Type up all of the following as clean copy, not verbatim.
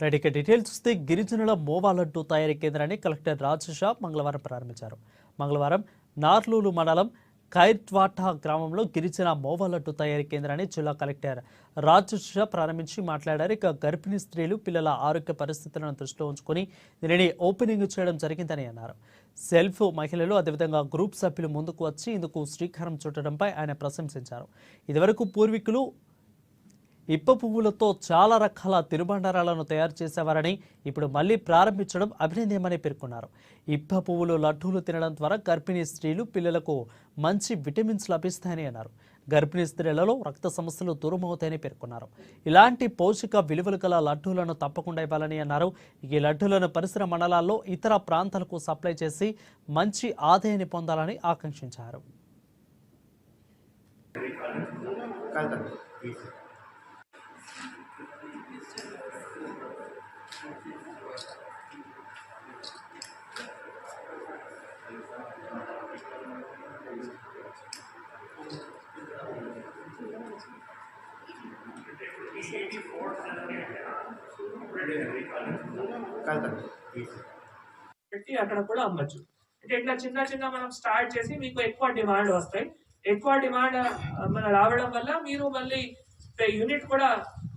Right ఇక details చూస్తే గిరిజనుల మోవా లడ్డు తయారీ కేంద్రాన్ని కలెక్టర్ రాజేషా మంగళవారం ప్రారంభించారు. మంగళవారం నార్లూలు మండలం ఖైర్వాటా గ్రామంలో గిరిజన మోవా లడ్డు తయారీ కేంద్రాన్ని జిల్లా కలెక్టర్ రాజేషా ప్రారంభించి మాట్లాడారు. ఇక గర్భిణీ స్త్రీలు పిల్లల ఆరోగ్య పరిస్థితులను దృష్టిలో ఉంచుకొని దీనిని ఓపెనింగ్ చేయడం జరిగిందని అన్నారు. సెల్ఫ్ మహిళలు అదేవిధంగా గ్రూప్ సభ్యులు ముందుకు వచ్చి ఇందుకు శ్రీకారం చుట్టడంపై ఆయన ప్రశంసించారు. ఇదివరకు పూర్వీకులు ఇప్ప పువ్వులతో చాలా రకాల తినుబండారాలను తయారు చేసేవారని ఇప్పుడు మళ్లీ ప్రారంభించడం అభినందనీయమని పేర్కొన్నారు. ఇప్ప పువ్వులు లడ్డూలు తినడం ద్వారా గర్భిణీ స్త్రీలు పిల్లలకు మంచి విటమిన్స్ లభిస్తాయని అన్నారు. గర్భిణీ స్త్రీలలో రక్త సమస్యలు దూరమవుతాయని పేర్కొన్నారు. ఇలాంటి పౌష్టిక విలువలు గల లడ్డూలను తప్పకుండా ఇవ్వాలని అన్నారు. ఈ లడ్డూలను పరిసర మండలాల్లో ఇతర ప్రాంతాలకు సప్లై చేసి మంచి ఆదాయాన్ని పొందాలని ఆకాంక్షించారు. పెట్టి అక్కడ కూడా అమ్మచ్చు. అంటే ఇట్లా చిన్న చిన్న మనం స్టార్ట్ చేసి మీకు ఎక్కువ డిమాండ్ వస్తాయి. ఎక్కువ డిమాండ్ మన రావడం వల్ల మీరు మళ్ళీ యూనిట్ కూడా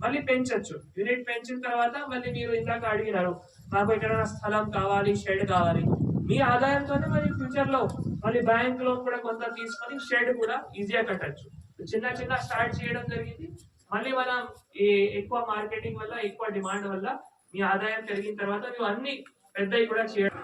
మళ్ళీ పెంచొచ్చు. యూనిట్ పెంచిన తర్వాత మళ్ళీ మీరు ఇందాక అడిగినారు మాకు ఇక్కడ స్థలం కావాలి, షెడ్ కావాలి. మీ ఆదాయంతోనే మరి ఫ్యూచర్ లో మళ్ళీ బ్యాంక్ లోన్ కూడా కొంత తీసుకొని షెడ్ కూడా ఈజీగా కట్టచ్చు. చిన్న చిన్న స్టార్ట్ చేయడం జరిగింది. మళ్ళీ మనం ఈ ఎక్కువ మార్కెటింగ్ వల్ల ఎక్కువ డిమాండ్ వల్ల మీ ఆదాయం పెరిగిన తర్వాత నువ్వు అన్ని పెద్దవి కూడా చేయడం